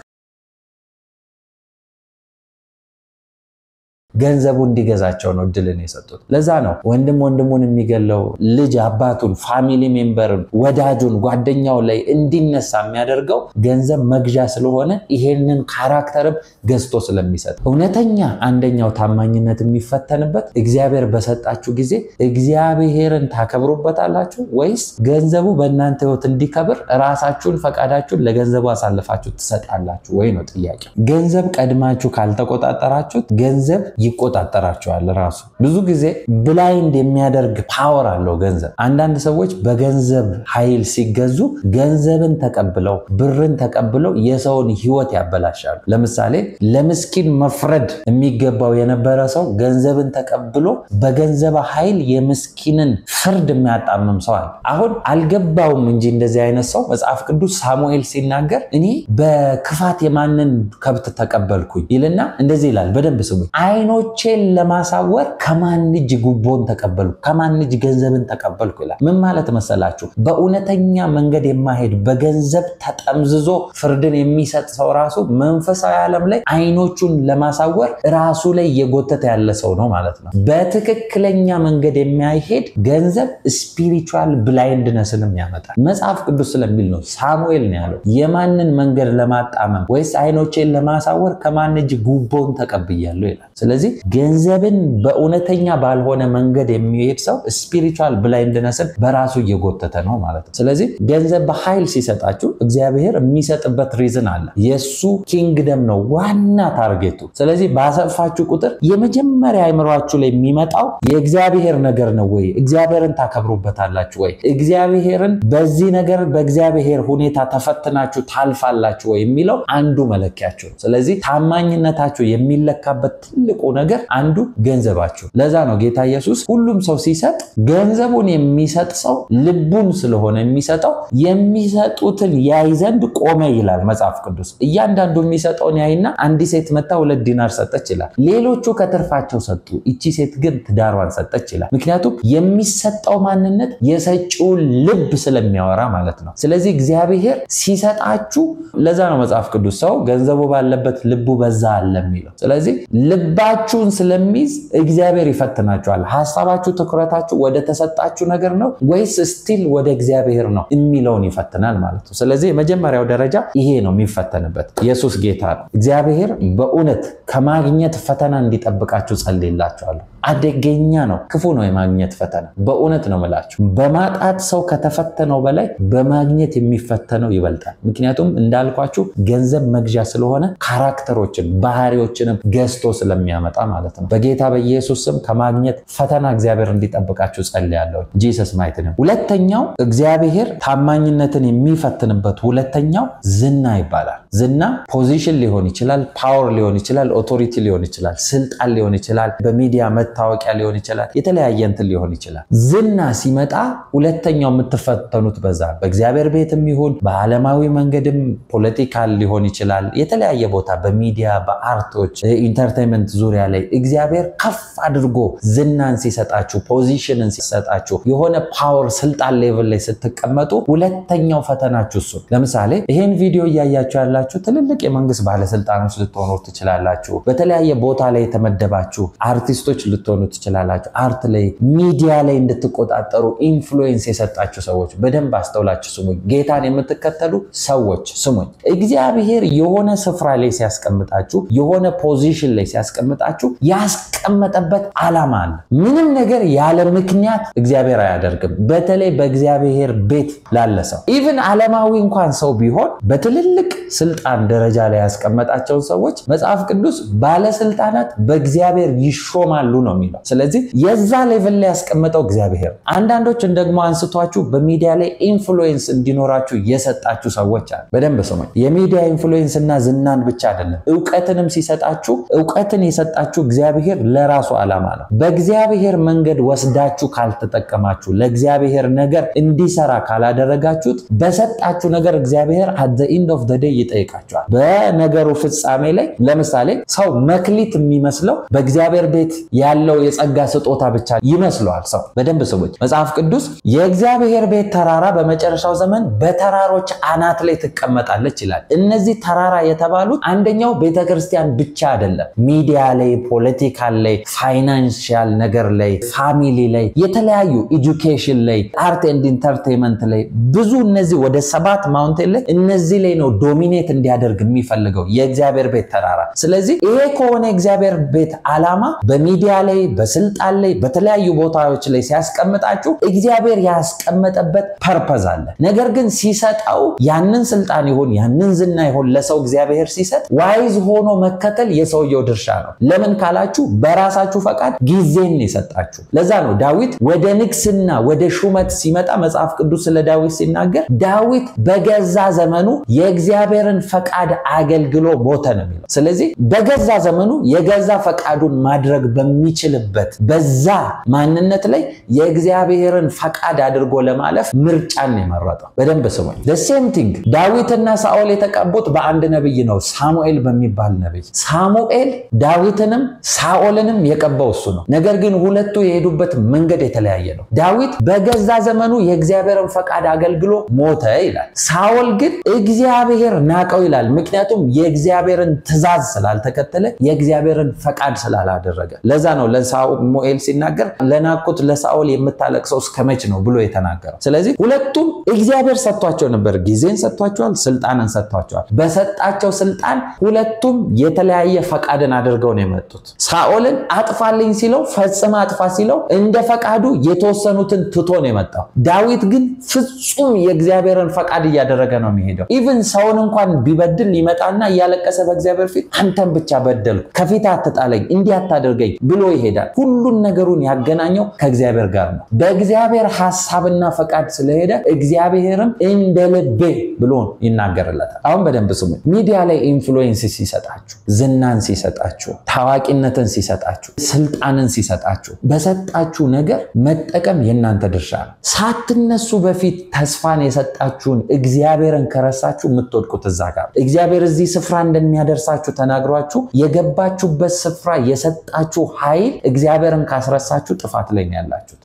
ገንዘቡ እንዲገዛቸው ነው ድልን የሰጡት ለዛ ነው ወንድም ወንድሙን የሚገለው ልጅ አባቱን ፋሚሊ ሜምበርን ወዳጁን ጓደኛው ላይ እንዲነሳ የሚያደርገው ገንዘብ መግዣ ስለሆነ ይሄንን ካራክተርም ገዝቶ ስለሚሰጥ እውነተኛ አንደኛው ታማኝነት የሚፈተንበት እግዚአብሔር በሰጣችሁ ጊዜ እግዚአብሔርን ታከብሩበታላችሁ ወይስ ገንዘቡ በእናንተ ህይወት እንዲከብር ራሳችሁን ፈቃዳችሁን ለገንዘቡ አሳልፋችሁ ትሰጣላችሁ ወይ ነው ጥያቄ ገንዘብ ቀድማችሁ ካልተቆጣጠራችሁት ገንዘብ ይቆጣጠራቸዋል ራሱ ብዙ ጊዜ ብላይንድ የሚያደርግ ፓወር አለው ገንዘብ አንዳንድ ሰዎች በገንዘብ ኃይል ሲገዙ ገንዘብን ተቀብለው ብርን ተቀብለው የሰውን ህይወት ያበላሻሉ ለምሳሌ ለምስኪን መፍረድ የሚገባው የነበረ ሰው ገንዘብን ተቀብሎ በገንዘብ ኃይል የምስኪንን ፍርድ የሚያጣምም ሰው አለ አሁን አልገባውም እንጂ እንደዚህ አይነት ሰው መጽሐፍ ቅዱስ ሳሙኤል ሲናገር እኔ በክፋት የማንን ከብት ተቀበልኩኝ ይልና እንደዚህ ይላል በደንብ ስሙኝ አይኖቼን ለማሳወር ከማን እጅ ጉቦን ተቀበልኩ ከማን እጅ ገንዘብን ተቀበልኩ ይላል ምን ማለት መሰላችሁ በእውነተኛ መንገድ የማይሄድ በገንዘብ ተጠምዝዞ ፍርድን የሚሰጥ ሰው ራሱ መንፈሳዊ ዓለም ላይ አይኖቹን ለማሳወር ራሱ ላይ የጎተተ ያለ ሰው ነው ማለት ነው በትክክለኛ መንገድ የማይሄድ ገንዘብ ስፒሪቹዋል ብላይንድነስንም ያመጣል መጽሐፍ ቅዱስ ስለሚል ነው ሳሙኤል ነው ያለው የማንን መንገድ ለማጣመም ወይስ አይኖቼን ለማሳወር ከማን እጅ ጉቦን ተቀብያለሁ ይላል ስለዚህ ገንዘብን በእውነተኛ ባልሆነ መንገድ የሚሄድ ሰው ስፒሪቹዋል ብላይንድነስን በራሱ እየጎተተ ነው ማለት ነው ስለዚህ ገንዘብ በኃይል ሲሰጣችሁ እግዚአብሔር የሚሰጥበት ሪዝን አለ የሱ ኪንግደም ነው ዋና ታርጌቱ ስለዚህ ባሰፋችሁ ቁጥር የመጀመሪያ አይምሯችሁ ላይ የሚመጣው የእግዚአብሔር ነገር ነው ወይ እግዚአብሔርን ታከብሩበታላችሁ ወይ እግዚአብሔርን በዚህ ነገር በእግዚአብሔር ሁኔታ ተፈትናችሁ ታልፋላችሁ ወይ የሚለው አንዱ መለኪያችሁ ስለዚህ ታማኝነታችሁ የሚለካበት ትልቁ ነገር አንዱ ገንዘባችሁ ለዛ ነው ጌታ ኢየሱስ ሁሉም ሰው ሲሰጥ ገንዘቡን የሚሰጥ ሰው ልቡን ስለሆነ የሚሰጠው የሚሰጡትን ያይ ዘንድ ቆመ ይላል መጽሐፍ ቅዱስ እያንዳንዱ የሚሰጠውን ያይና አንዲ ሴት መጣ 2 ዲናር ሰጠች ይላል ሌሎቹ ከትርፋቸው ሰጡ እቺ ሴት ግን ትዳሯን ሰጠች ይላል ምክንያቱም የሚሰጠው ማንነት የሰጪው ልብ ስለሚያወራ ማለት ነው ስለዚህ እግዚአብሔር ሲሰጣችሁ ለዛ ነው መጽሐፍ ቅዱስ ሰው ገንዘቡ ባለበት ልቡ በዛ አለ የሚለው ስለዚህ ልባችሁን ስለሚይዝ እግዚአብሔር ይፈትናችኋል ሐሳባችሁ ትኩረታችሁ ወደ ተሰጣችሁ ነገር ነው ወይስ ስቲል ወደ እግዚአብሔር ነው የሚለውን ይፈትናል ማለት ነው ስለዚህ የመጀመሪያው ደረጃ ይሄ ነው የሚፈተንበት ኢየሱስ ጌታ ነው እግዚአብሔር በእውነት ከማግኘት ፈተና እንዲጠብቃችሁ ጸልይላችኋለሁ አደገኛ ነው ክፉ ነው የማግኘት ፈተና በእውነት ነው መላችሁ በማጣት ሰው ከተፈተነው በላይ በማግኘት የሚፈተነው ይበልጣል ምክንያቱም እንዳልኳችሁ ገንዘብ መግዣ ስለሆነ ካራክተሮችን ባህሪዎችንም ገዝቶ ስለሚያመጣ ማለት ነው በጌታ በኢየሱስ ስም ከማግኘት ፈተና እግዚአብሔር እንዲጠብቃችሁ ጸልያለሁ ጂሰስ ማይት ነው ሁለተኛው እግዚአብሔር ታማኝነትን የሚፈትንበት ሁለተኛው ዝና ይባላል ዝና ፖዚሽን ሊሆን ይችላል ፓወር ሊሆን ይችላል ኦቶሪቲ ሊሆን ይችላል ስልጣን ሊሆን ይችላል በሚዲያ መታወቂያ ሊሆን ይችላል የተለያየ እንትን ሊሆን ይችላል ዝና ሲመጣ ሁለተኛው የምትፈተኑት በዛ በእግዚአብሔር ቤትም ይሁን በዓለማዊ መንገድም ፖለቲካል ሊሆን ይችላል የተለያየ ቦታ በሚዲያ በአርቶች ኢንተርቴይንመንት ዙሪያ ላይ እግዚአብሔር ከፍ አድርጎ ዝናን ሲሰጣችሁ ፖዚሽንን ሲሰጣችሁ የሆነ ፓወር ስልጣን ሌቭል ላይ ስትቀመጡ ሁለተኛው ፈተናችሁ እሱ ለምሳሌ ይሄን ቪዲዮ ያያችሁ ያላችሁ ትልልቅ የመንግስት ባለስልጣኖች ልትሆኑ ትችላላችሁ በተለያየ ቦታ ላይ የተመደባችሁ አርቲስቶች ልትሆኑ ትችላላችሁ አርት ላይ ሚዲያ ላይ እንድትቆጣጠሩ ኢንፍሉዌንስ የሰጣችሁ ሰዎች በደንብ አስተውላችሁ ስሙኝ ጌታን የምትከተሉ ሰዎች ስሙኝ እግዚአብሔር የሆነ ስፍራ ላይ ሲያስቀምጣችሁ የሆነ ፖዚሽን ላይ ሲያስቀምጣችሁ ያስቀመጠበት ዓላማ አለ ምንም ነገር ያለ ምክንያት እግዚአብሔር አያደርግም በተለይ በእግዚአብሔር ቤት ላለ ሰው ኢቭን ዓለማዊ እንኳን ሰው ቢሆን በትልልቅ ስልጣን ደረጃ ላይ ያስቀመጣቸው ሰዎች መጽሐፍ ቅዱስ ባለስልጣናት በእግዚአብሔር ይሾማሉ ነው የሚለው ስለዚህ የዛ ሌቭል ላይ ያስቀመጠው እግዚአብሔር አንዳንዶችን ደግሞ አንስቷችሁ በሚዲያ ላይ ኢንፍሉዌንስ እንዲኖራችሁ የሰጣችሁ ሰዎች አሉ በደንብ ስሙኝ የሚዲያ ኢንፍሉዌንስ እና ዝናን ብቻ አይደለም ዕውቀትንም ሲሰጣችሁ ዕውቀትን የሰጣችሁ እግዚአብሔር ለራሱ ዓላማ ነው በእግዚአብሔር መንገድ ወስዳችሁ ካልተጠቀማችሁ ለእግዚአብሔር ነገር እንዲሰራ ካላደረጋችሁት በሰጣችሁ ነገር እግዚአብሔር at the end of the day ይጠይቃችኋል በነገሩ ፍጻሜ ላይ ለምሳሌ ሰው መክሊት የሚመስለው በእግዚአብሔር ቤት ያለው የጸጋ ስጦታ ብቻ ይመስለዋል ሰው በደንብ ሰዎች መጽሐፍ ቅዱስ የእግዚአብሔር ቤት ተራራ በመጨረሻው ዘመን በተራሮች አናት ላይ ተቀመጣለች ይላል እነዚህ ተራራ የተባሉት አንደኛው ቤተክርስቲያን ብቻ አይደለም ሚዲያ ላይ ፖለቲካል ላይ ፋይናንሻል ነገር ላይ ፋሚሊ ላይ የተለያዩ ኤጁኬሽን ላይ አርት ኤንድ ኢንተርቴይንመንት ላይ ብዙ እነዚህ ወደ 7 ማውንቴን ላይ እነዚህ ላይ ነው ዶሚኔት እንዲያደርግ የሚፈልገው የእግዚአብሔር ቤት ተራራ ስለዚህ ይሄ ከሆነ እግዚአብሔር ቤት ዓላማ በሚዲያ ላይ በስልጣን ላይ በተለያዩ ቦታዎች ላይ ሲያስቀምጣችሁ እግዚአብሔር ያስቀመጠበት ፐርፐዝ አለ ነገር ግን ሲሰጣው ያንን ስልጣን ይሁን ያንን ዝና ይሁን ለሰው እግዚአብሔር ሲሰጥ ዋይዝ ሆኖ መከተል የሰውየው ድርሻ ነው ለምን ካላችሁ በራሳችሁ ፈቃድ ጊዜን ይሰጣችሁ ለዛ ነው ዳዊት ወደ ንግስና ወደ ሹመት ሲመጣ መጽሐፍ ቅዱስ ስለ ዳዊት ሲናገር ዳዊት በገዛ ዘመኑ የእግዚአብሔርን ፈቃድ አገልግሎ ሞተ ነው የሚለው ስለዚህ በገዛ ዘመኑ የገዛ ፈቃዱን ማድረግ በሚችልበት በዛ ማንነት ላይ የእግዚአብሔርን ፈቃድ አድርጎ ለማለፍ ምርጫን የመረጠው በደንብ ስሙኝ the same thing ዳዊትና ሳኦል የተቀቡት በአንድ ነብይ ነው ሳሙኤል በሚባል ነብይ ሳሙኤል ዳዊትንም ሳኦልንም የቀባው እሱ ነው ነገር ግን ሁለቱ የሄዱበት መንገድ የተለያየ ነው ዳዊት በገዛ ዘመኑ የእግዚአብሔርን ፈቃድ አገልግሎ ሞተ ይላል ሳኦል ግን እግዚአብሔር ናቀው ይላል ምክንያቱም የእግዚአብሔርን ትእዛዝ ስላልተከተለ የእግዚአብሔርን ፈቃድ ስላላደረገ ለዛ ነው ለሳሙኤል ሲናገር ለናቁት ለሳኦል የምታለቅሰው እስከመች ነው ብሎ የተናገረው ስለዚህ ሁለቱም እግዚአብሔር ሰጥቷቸው ነበር ጊዜን ሰጥቷቸዋል ስልጣንን ሰጥቷቸዋል በሰጣቸው ስልጣን ሁለቱም የተለያየ ፈቃድን አድርገው ነው የመጡት ሳኦልን አጥፋልኝ ሲለው ፈጽማ አጥፋ ሲለው እንደ ፈቃዱ የተወሰኑትን ትቶ ነው የመጣው ዳዊት ግን ፍጹም የእግዚአብሔርን ፈቃድ ያደረገ ነው የሚሄደው ኢቭን ሰውን እንኳን ቢበድል ይመጣና ያለቀሰ በእግዚአብሔር ፊት አንተን ብቻ በደልኩ ከፊት አትጣለኝ እንዲያታደርገኝ ብሎ ይሄዳል ሁሉን ነገሩን ያገናኘው ከእግዚአብሔር ጋር ነው በእግዚአብሔር ሐሳብና ፈቃድ ስለሄደ እግዚአብሔርም እንደልቤ ብሎ ይናገርለታል አሁን በደንብ ስሙ ሚዲያ ላይ ኢንፍሉዌንስ ሲሰጣችሁ ዝናን ሲሰጣችሁ ታዋቂነትን ሲሰጣችሁ ስልጣንን ሲሰጣችሁ በሰጣችሁ ነገር መጠቀም የናንተ ድርሻ ነው ሳትነሱ በፊት ተስፋን የሰጣችሁን እግዚአብሔርን ከረሳችሁ የምትወድቁት እዛ ጋር እግዚአብሔር እዚህ ስፍራ እንደሚያደርሳችሁ ተናግሯችሁ የገባችሁበት ስፍራ የሰጣችሁ ኃይል እግዚአብሔርን ካስረሳችሁ ጥፋት ላይ ነው ያላችሁት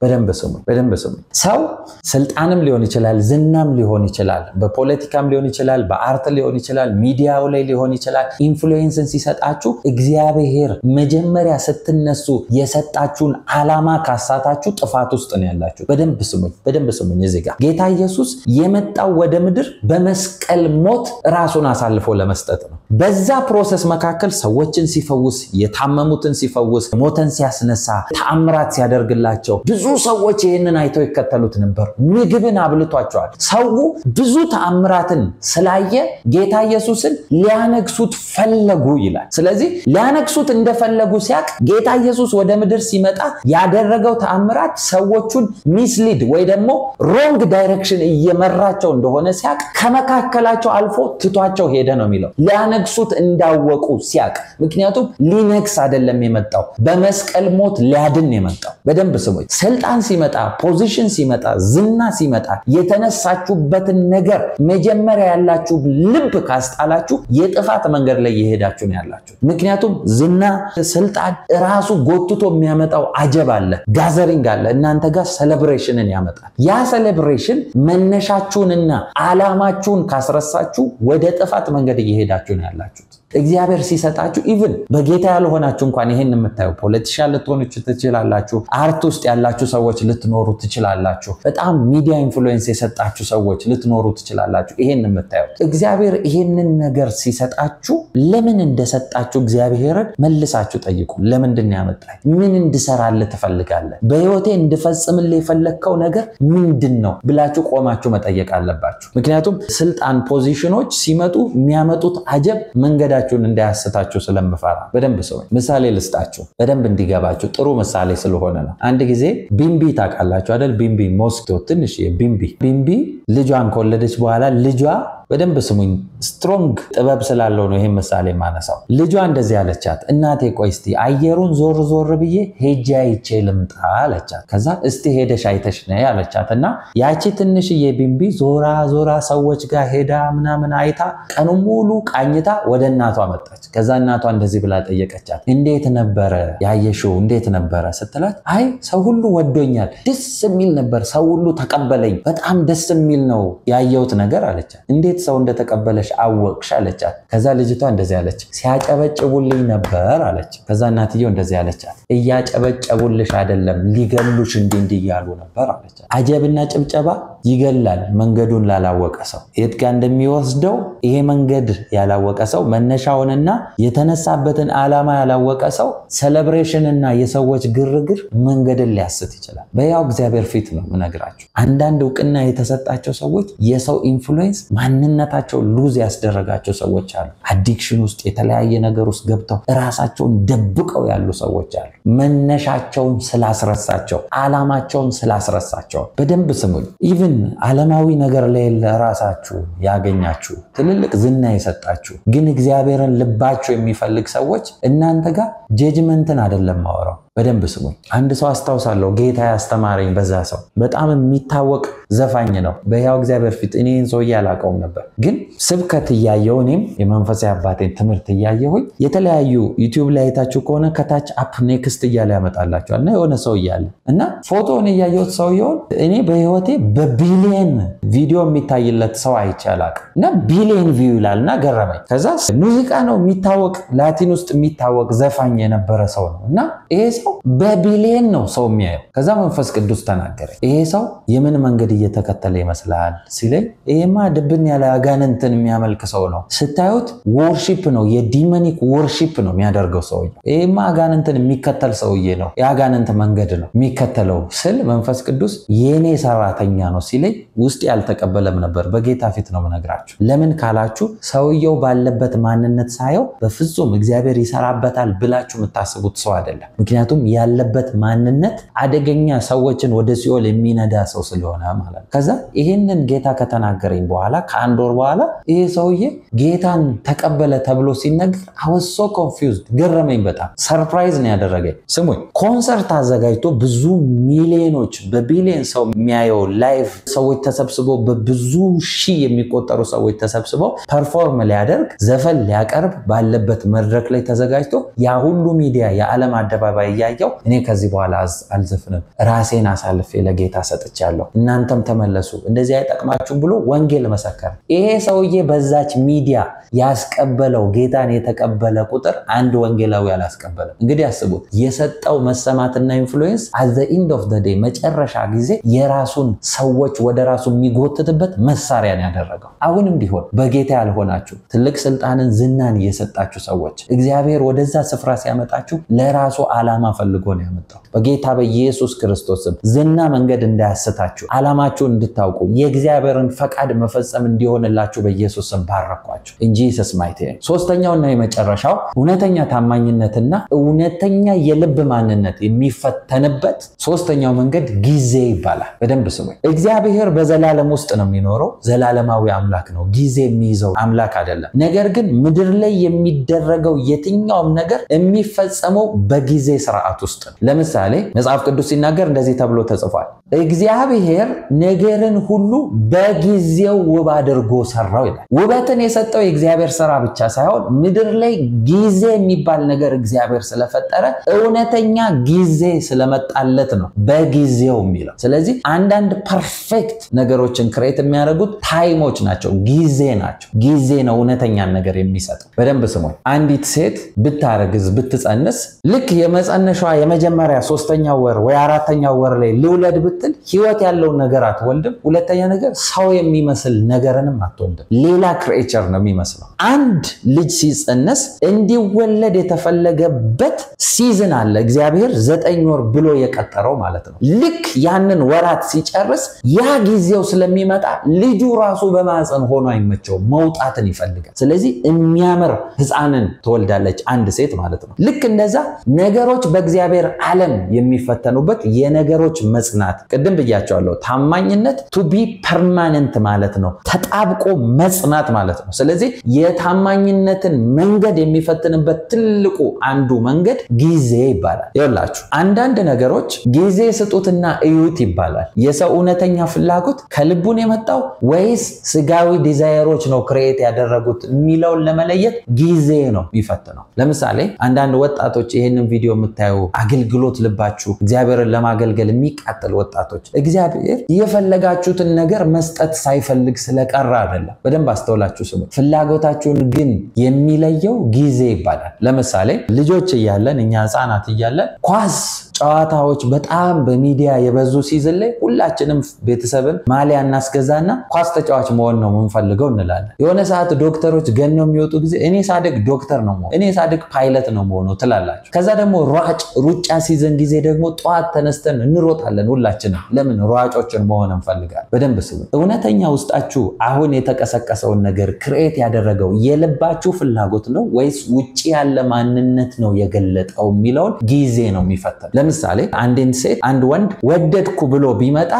በደንብ ስሙ ሰው ስልጣንም ሊሆን ይችላል ዝናም ሊሆን ይችላል በፖለቲካም ሊሆን ይችላል በአርት ሊሆን ይችላል ሚዲያው ላይ ሊሆን ይችላል ኢንፍሉዌንስን ሲሰጣችሁ እግዚአብሔር መጀመሪያ ስትነሱ የሰጣችሁን ዓላማ ካሳታችሁ ጥፋት ውስጥ ነው ያላችሁት በደንብ ስሙኝ እዚህ ጋር ጌታ ኢየሱስ የመጣው ወደ ምድር በመስቀል ሞት ራሱን አሳልፎ ለመስጠት ነው በዛ ፕሮሰስ መካከል ሰዎችን ሲፈውስ የታመሙትን ሲፈውስ ሞተን ሲያስነሳ ተአምራት ሲያደርግላቸው ብዙ ሰዎች ይሄንን አይተው ይከተሉት ነበር ምግብን አብልቷቸዋል ሰው ብዙ ተአምራትን ስላየ ጌታ ኢየሱስን ሊያነግሱት ፈለጉ ይላል ስለዚህ ሊያነግሱት እንደፈለጉ ሲያቅ ጌታ ኢየሱስ ወደ ምድር ሲመጣ ያደረገው ተአምራት ሰዎቹን ሚስሊድ ወይ ደግሞ ሮንግ ዳይሬክሽን እየመራቸው እንደሆነ ሲያቅ ከመካከላቸው አልፎ ትቷቸው ሄደ ነው የሚለው ሊያነግሱት እንዳወቁ ሲያቅ ምክንያቱም ሊነግስ አይደለም የመጣው በመስቀል ሞት ሊያድን የመጣው በደንብ ስሙኝ ስልጣን ሲመጣ ፖዚሽን ሲመጣ ዝና ሲመጣ የተነሳችሁበትን ነገር መጀመሪያ ያላችሁ ልብ ካስጣላችሁ የጥፋት መንገድ ላይ እየሄዳችሁ ነው ያላችሁ ምክንያቱም ዝና ስልጣን ራሱ ጎትቶ የሚያመጣው አጀብ አለ ጋዘሪንግ አለ እናንተ ጋር ሴሌብሬሽንን ያመጣል ያ ሴሌብሬሽን መነሻችሁንና ዓላማችሁን ካስረሳችሁ ወደ ጥፋት መንገድ እየሄዳችሁ ነው ያላችሁት እግዚአብሔር ሲሰጣችሁ ኢቭን በጌታ ያልሆናችሁ እንኳን ይሄን የምታዩ ፖለቲሻን ልትሆኑ ትችላላችሁ አርት ውስጥ ያላችሁ ሰዎች ልትኖሩ ትችላላችሁ በጣም ሚዲያ ኢንፍሉዌንስ የሰጣችሁ ሰዎች ልትኖሩ ትችላላችሁ ይሄን የምታዩ እግዚአብሔር ይሄንን ነገር ሲሰጣችሁ ለምን እንደሰጣችሁ እግዚአብሔርን መልሳችሁ ጠይቁ ለምንድን ያመጣኝ ምን እንድሰራልህ ትፈልጋለህ በህይወቴ እንድፈጽምልህ የፈለከው ነገር ምንድነው ብላችሁ ቆማችሁ መጠየቅ አለባችሁ ምክንያቱም ስልጣን ፖዚሽኖች ሲመጡ የሚያመጡት አጀብ መንገዳችሁን እንዳያስታችሁ ስለምፈራ በደንብ ሰው ምሳሌ ልስጣችሁ በደንብ እንዲገባችሁ ጥሩ ምሳሌ ስለሆነ ነው አንድ ጊዜ ቢምቢ ታውቃላችሁ አይደል ቢምቢ ሞስቶ ትንሽ ቢምቢ ልጇን ከወለደች በኋላ ልጇ በደንብ ስሙኝ ስትሮንግ ጥበብ ስላለው ነው ይሄ ምሳሌ ማነሳው ልጇ እንደዚህ አለቻት እናቴ ቆይ እስቲ አየሩን ዞር ብዬ ሄጄ አይቼ ልምጣ አለቻት ከዛ እስቲ ሄደሽ አይተሽ ነይ አለቻትና ያቺ ትንሽዬ ቢምቢ ዞራ ሰዎች ጋር ሄዳ ምናምን አይታ ቀኑ ሙሉ ቃኝታ ወደ እናቷ መጣች ከዛ እናቷ እንደዚህ ብላ ጠየቀቻት እንዴት ነበር ያየሽው እንዴት ነበር ስትላት አይ ሰው ሁሉ ወዶኛል ደስ የሚል ነበር ሰው ሁሉ ተቀበለኝ በጣም ደስ የሚል ነው ያየሁት ነገር አለቻት እንዴት ሰው እንደተቀበለሽ አወቅሽ አለቻት ከዛ ልጅቷ እንደዚህ አለች ሲያጨበጭቡልኝ ነበር አለች ከዛ እናትየው እንደዚህ አለቻት እያጨበጨቡልሽ አይደለም ሊገሉሽ እንዲያሉ ነበር አለቻት አጀብና ጭብጨባ ይገላል መንገዱን ላላወቀ ሰው የት ጋር እንደሚወስደው ይሄ መንገድ ያላወቀ ሰው መነሻውንና የተነሳበትን ዓላማ ያላወቀ ሰው ሴሌብሬሽንና የሰዎች ግርግር መንገድን ሊያስት ይችላል በያው እግዚአብሔር ፊት ነው ምነግራችሁ አንዳንድ ዕውቅና የተሰጣቸው ሰዎች የሰው ኢንፍሉዌንስ ማንንም ማንነታቸው ሉዝ ያስደረጋቸው ሰዎች አሉ። አዲክሽን ውስጥ የተለያየ ነገር ውስጥ ገብተው ራሳቸውን ደብቀው ያሉ ሰዎች አሉ። መነሻቸውን ስላስረሳቸው፣ ዓላማቸውን ስላስረሳቸው። በደንብ ስሙኝ። ኢቭን ዓለማዊ ነገር ላይ ለራሳችሁ ያገኛችሁ ትልልቅ ዝና የሰጣችሁ ግን እግዚአብሔርን ልባችሁ የሚፈልግ ሰዎች እናንተ ጋር ጀጅመንትን አይደለም ማወራው። በደንብ ስሙኝ። አንድ ሰው አስታውሳለሁ ጌታ ያስተማረኝ በዛ ሰው በጣም የሚታወቅ ዘፋኝ ነው። በሕያው እግዚአብሔር ፊት እኔን ሰው ያላቀውም ነበር ግን ስብከት ያያየው እኔም የመንፈሳዊ አባቴን ትምህርት ያያየሁኝ የተለያዩ ዩቲዩብ ላይ አይታችሁ ከሆነ ከታች አፕ ኔክስት እያለ ያመጣላችኋል እና የሆነ ሰው እያለ እና ፎቶውን ያያየሁት ሰው ይሆን እኔ በህይወቴ በቢሊየን ቪዲዮ የሚታይለት ሰው አይቻላል እና ቢሊየን ቪው ይላልና ገረመኝ። ከዛ ሙዚቃ ነው የሚታወቅ ላቲን ውስጥ የሚታወቅ ዘፋኝ የነበረ ሰው ነው እና ይሄ ሰው በቢሊየን ነው ሰው የሚያየው። ከዛ መንፈስ ቅዱስ ተናገረ። ይሄ ሰው የምን መንገድ እየተከተለ ይመስላል ሲለኝ ይሄማ ድብን ያለ አጋንንትን የሚያመልክ ሰው ነው። ስታዩት ወርሺፕ ነው የዲሞኒክ ወርሺፕ ነው የሚያደርገው ሰው። ይሄማ አጋንንትን የሚከተል ሰውዬ ነው። የአጋንንት መንገድ ነው የሚከተለው ስል መንፈስ ቅዱስ የኔ ሰራተኛ ነው ሲለኝ ውስጥ ያልተቀበለም ነበር። በጌታ ፊት ነው መነግራችሁ። ለምን ካላችሁ ሰውየው ባለበት ማንነት ሳይው በፍጹም እግዚአብሔር ይሰራበታል ብላችሁ የምታስቡት ሰው አይደለም። ምክንያቱም ያለበት ማንነት አደገኛ ሰዎችን ወደ ሲኦል የሚነዳ ሰው ስለሆነ ማለት ነው። ከዛ ይሄንን ጌታ ከተናገረኝ በኋላ ከአንድ ወር በኋላ ይሄ ሰውዬ ጌታን ተቀበለ ተብሎ ሲነገር I was so confused። ገረመኝ። በጣም ሰርፕራይዝ ነው ያደረገኝ። ስሙኝ፣ ኮንሰርት አዘጋጅቶ ብዙ ሚሊዮኖች በቢሊየን ሰው የሚያየው ላይቭ ሰዎች ተሰብስበው በብዙ ሺህ የሚቆጠሩ ሰዎች ተሰብስበው ፐርፎርም ሊያደርግ ዘፈን ሊያቀርብ ባለበት መድረክ ላይ ተዘጋጅቶ ያ ሁሉ ሚዲያ የዓለም አደባባይ ያያየው እኔ ከዚህ በኋላ አልዘፍንም ራሴን አሳልፌ ለጌታ ሰጥቻለሁ እናንተም ተመለሱ እንደዚህ አይጠቅማችሁም ብሎ ወንጌል መሰከረ። ይሄ ሰውዬ በዛች ሚዲያ ያስቀበለው ጌታን የተቀበለ ቁጥር አንድ ወንጌላዊ ያላስቀበለ። እንግዲህ አስቡት የሰጠው መሰማትና ኢንፍሉዌንስ at the end of the day መጨረሻ ጊዜ የራሱን ሰዎች ወደ ራሱ የሚጎትትበት መሳሪያን ያደረገው። አሁንም ቢሆን በጌታ ያልሆናችሁ ትልቅ ስልጣንን ዝናን የሰጣችሁ ሰዎች እግዚአብሔር ወደዛ ስፍራ ሲያመጣችሁ ለራሱ ዓላማ ፈልጎ ነው ያመጣው። በጌታ በኢየሱስ ክርስቶስም ዝና መንገድ እንዳያስታችሁ ዓላማችሁን እንድታውቁ የእግዚአብሔርን ፈቃድ መፈጸም እንዲሆንላችሁ በኢየሱስም ባረኳችሁ እንጂ ኢየሱስማይቴ። ሶስተኛውና የመጨረሻው እውነተኛ ታማኝነትና እውነተኛ የልብ ማንነት የሚፈተንበት ሶስተኛው መንገድ ጊዜ ይባላል። በደንብ ስሙ። እግዚአብሔር በዘላለም ውስጥ ነው የሚኖረው። ዘላለማዊ አምላክ ነው። ጊዜ የሚይዘው አምላክ አይደለም። ነገር ግን ምድር ላይ የሚደረገው የትኛውም ነገር የሚፈጸመው በጊዜ ስርዓት ውስጥ ነው። ለምሳሌ መጽሐፍ ቅዱስ ሲናገር እንደዚህ ተብሎ ተጽፏል። እግዚአብሔር ነገርን ሁሉ በጊዜው ውብ አድርጎ ሰራው ይላል። ውበትን የሰጠው የእግዚአብሔር ሥራ ብቻ ሳይሆን ምድር ላይ ጊዜ የሚባል ነገር እግዚአብሔር ስለፈጠረ እውነተኛ ጊዜ ስለመጣለት ነው በጊዜው የሚለው። ስለዚህ አንዳንድ ፐርፌክት ነገሮችን ክሬት የሚያደርጉት ታይሞች ናቸው፣ ጊዜ ናቸው። ጊዜ ነው እውነተኛ ነገር የሚሰጠው። በደንብ ስሙኝ። አንዲት ሴት ብታረግዝ ብትጸንስ ልክ የመጸነሻዋ የመጀመሪያ 3ኛው ወር ወይ 4ኛው ወር ላይ ልውለድ ብትል ህይወት ያለው ነገር አትወልድም። ሁለተኛ ነገር ሰው የሚመስል ነገርንም አትወልድም። ሌላ ክሬቸር ነው የሚመስለው። አንድ ልጅ ሲጸነስ እንዲወለድ የተፈለገበት ሲዝን አለ። እግዚአብሔር 9 ወር ብሎ የቀጠረው ማለት ነው። ልክ ያንን ወራት ሲጨርስ ያ ጊዜው ስለሚመጣ ልጁ ራሱ በማህፀን ሆኖ አይመቸው መውጣትን ይፈልጋል። ስለዚህ የሚያምር ህፃንን ትወልዳለች አንድ ሴት ማለት ነው። ልክ እንደዛ ነገሮች በእግዚአብሔር ዓለም የሚፈተኑበት የነገሮች መጽናት ቅድም ብያቸዋለሁ። ታማኝነት to be permanent ማለት ነው፣ ተጣብቆ መጽናት ማለት ነው። ስለዚህ የታማኝነትን መንገድ የሚፈትንበት ትልቁ አንዱ መንገድ ጊዜ ይባላል። ይኸውላችሁ አንዳንድ ነገሮች ጊዜ ስጡትና እዩት ይባላል። የሰው እውነተኛ ፍላጎት ከልቡን የመጣው ወይስ ስጋዊ ዲዛይሮች ነው ክሬት ያደረጉት የሚለውን ለመለየት ጊዜ ነው የሚፈትነው። ለምሳሌ አንዳንድ ወጣቶች ይሄንን ቪዲዮ የምታዩ አገልግሎት ልባችሁ እግዚአብሔርን ለማገልገል የሚቃጠል ወጣቶች እግዚአብሔር የፈለጋችሁትን ነገር መስጠት ሳይፈልግ ስለቀረ አይደለም። በደንብ አስተውላችሁ ስሙ። ፍላጎታችሁን ግን የሚለየው ጊዜ ይባላል። ለምሳሌ ልጆች እያለን እኛ ህፃናት እያለን ኳስ ጨዋታዎች በጣም በሚዲያ የበዙ ሲዝን ላይ ሁላችንም ቤተሰብን ማሊያ እናስገዛና ኳስ ተጫዋች መሆን ነው የምንፈልገው እንላለን። የሆነ ሰዓት ዶክተሮች ገነው የሚወጡ ጊዜ እኔ ሳድግ ዶክተር ነው መሆን፣ እኔ ሳድግ ፓይለት ነው መሆን ትላላችሁ። ከዛ ደግሞ ሩጫ ሲዝን ጊዜ ደግሞ ጧት ተነስተን እንሮጣለን ሁላችንም። ለምን? ሯጮችን መሆን እንፈልጋለን። በደንብ ስሙ። እውነተኛ ውስጣችሁ አሁን የተቀሰቀሰውን ነገር ክሬት ያደረገው የልባችሁ ፍላጎት ነው ወይስ ውጪ ያለ ማንነት ነው የገለጠው የሚለውን ጊዜ ነው የሚፈተን። ለምሳሌ አንድን ሴት አንድ ወንድ ወደድኩ ብሎ ቢመጣ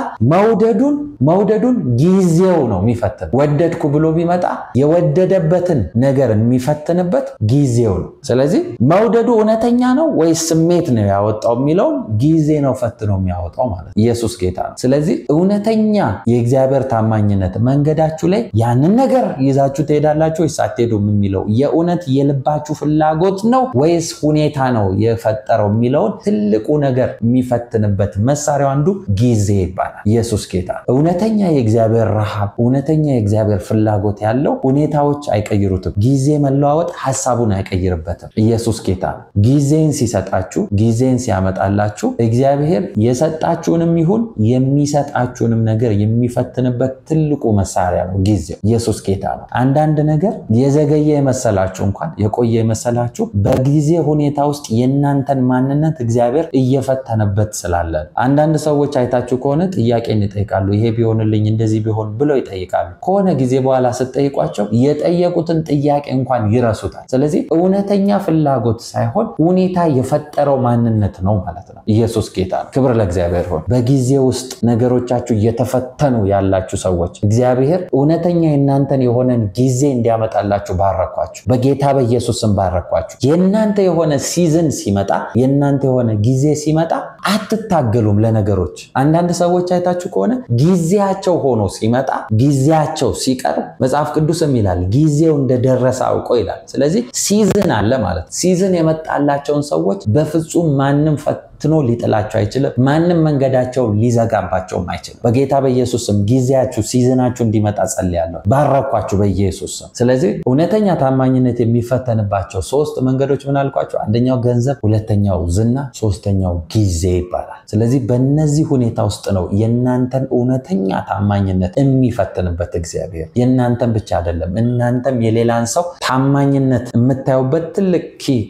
መውደዱን ጊዜው ነው የሚፈተን። ወደድኩ ብሎ ቢመጣ የወደደበትን ነገር የሚፈትንበት ጊዜው ነው። ስለዚህ መውደዱ እውነተኛ ነው ወይስ ስሜት ነው ያወጣው የሚለውን ጊዜ ነው ፈትኖ የሚያወጣው ማለት ነው። ኢየሱስ ጌታ ነው። ስለዚህ እውነተኛ የእግዚአብሔር ታማኝነት መንገዳችሁ ላይ ያንን ነገር ይዛችሁ ትሄዳላችሁ ወይስ አትሄዱም የሚለው የእውነት የልባችሁ ፍላጎት ነው ወይስ ሁኔታ ነው የፈጠረው የሚለውን ትልቁ ነገር የሚፈትንበት መሳሪያው አንዱ ጊዜ ይባላል። ኢየሱስ ጌታ ነው። እውነተኛ የእግዚአብሔር ረሃብ፣ እውነተኛ የእግዚአብሔር ፍላጎት ያለው ሁኔታዎች አይቀይሩትም። ጊዜ መለዋወጥ ሐሳቡን አይቀይርበትም። ኢየሱስ ጌታ ነው። ጊዜን ሲሰጣችሁ፣ ጊዜን ሲያመጣላችሁ እግዚአብሔር የሰጣችሁንም ይሁን የሚሰጣችሁንም ነገር የሚፈትንበት ትልቁ መሳሪያ ነው ጊዜው። ኢየሱስ ጌታ ነው። አንዳንድ ነገር የዘገየ የመሰላችሁ እንኳን የቆየ የመሰላችሁ በጊዜ ሁኔታ ውስጥ የናንተን ማንነት እግዚአብሔር እየፈተነበት ስላለ። አንዳንድ ሰዎች አይታችሁ ከሆነ ጥያቄን ይጠይቃሉ። ይሄ ቢሆንልኝ እንደዚህ ቢሆን ብለው ይጠይቃሉ። ከሆነ ጊዜ በኋላ ስትጠይቋቸው የጠየቁትን ጥያቄ እንኳን ይረሱታል። ስለዚህ እውነተኛ ፍላጎት ሳይሆን ሁኔታ የፈጠረው ማንነት ነው ማለት ነው። ኢየሱስ ጌታ ነው። ክብር ለእግዚአብሔር ይሁን። በጊዜ ውስጥ ነገሮቻችሁ እየተፈተኑ ያላችሁ ሰዎች እግዚአብሔር እውነተኛ የናንተን የሆነን ጊዜ እንዲያመጣላችሁ ባረኳችሁ። በጌታ በኢየሱስም ባረኳችሁ። የናንተ የሆነ ሲዝን ሲመጣ፣ የናንተ የሆነ ጊዜ ሲመጣ አትታገሉም ለነገሮች። አንዳንድ ሰዎች አይታችሁ ከሆነ ጊዜያቸው ሆኖ ሲመጣ፣ ጊዜያቸው ሲቀርብ መጽሐፍ ቅዱስም ይላል ጊዜው እንደደረሰ አውቆ ይላል። ስለዚህ ሲዝን አለ ማለት። ሲዝን የመጣላቸውን ሰዎች በፍጹም ማንም ፈትኖ ሊጥላቸው አይችልም። ማንም መንገዳቸው ሊዘጋባቸው አይችልም። በጌታ በኢየሱስም ጊዜያችሁ ሲዝናችሁ እንዲመጣ ጸልያለሁ። ባረኳችሁ በኢየሱስም። ስለዚህ እውነተኛ ታማኝነት የሚፈተንባቸው ሶስት መንገዶች ምን አልኳችሁ? አንደኛው ገንዘብ፣ ሁለተኛው ዝና፣ ሶስተኛው ጊዜ ይባላል። ስለዚህ በእነዚህ ሁኔታ ውስጥ ነው የናንተን እውነተኛ ታማኝነት የሚፈትንበት እግዚአብሔር። የናንተን ብቻ አይደለም፣ እናንተም የሌላን ሰው ታማኝነት የምታዩበት ትልቅ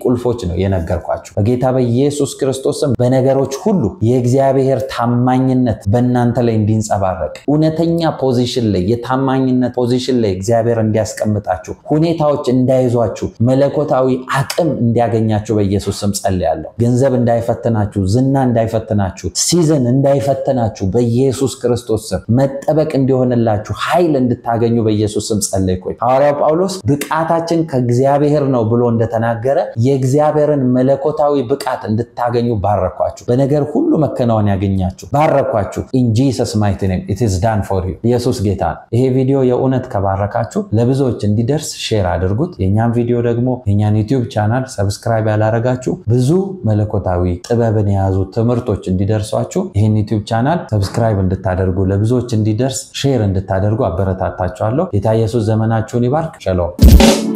ቁልፎች ነው የነገርኳችሁ። በጌታ በኢየሱስ ክርስቶስም በነገሮች ሁሉ የእግዚአብሔር ታማኝነት በእናንተ ላይ እንዲንጸባረቅ፣ እውነተኛ ፖዚሽን ላይ የታማኝነት ፖዚሽን ላይ እግዚአብሔር እንዲያስቀምጣችሁ፣ ሁኔታዎች እንዳይዟችሁ፣ መለኮታዊ አቅም እንዲያገኛችሁ በኢየሱስ ስም ጸልያለሁ። ገንዘብ እንዳይፈትናችሁ፣ ዝና እንዳይፈትናችሁ፣ ሲዝን እንዳይፈትናችሁ በኢየሱስ ክርስቶስ ስም መጠበቅ እንዲሆንላችሁ፣ ኃይል እንድታገኙ በኢየሱስ ስም ጸልይኩኝ። ሐዋርያው ጳውሎስ ብቃታችን ከእግዚአብሔር ነው ብሎ እንደተናገረ የእግዚአብሔርን መለኮታዊ ብቃት እንድታገኙ ባረኳችሁ። በነገር ሁሉ መከናወን ያገኛችሁ ባረኳችሁ። in Jesus mighty name it is done for you። ኢየሱስ ጌታ ነው። ይሄ ቪዲዮ የእውነት ከባረካችሁ ለብዙዎች እንዲደርስ ሼር አድርጉት። የኛን ቪዲዮ ደግሞ የኛን YouTube ቻናል ሰብስክራይብ ያላረጋችሁ ብዙ መለኮታዊ ጥበብን የያዙ ትምህርቶች እንዲደርሷችሁ ይሄን YouTube ቻናል ሰብስክራይብ እንድታደርጉ ለብዙዎች እንዲደርስ ሼር እንድታደርጉ አበረታታችኋለሁ። ጌታ ኢየሱስ ዘመናችሁን ይባርክ። ሻሎም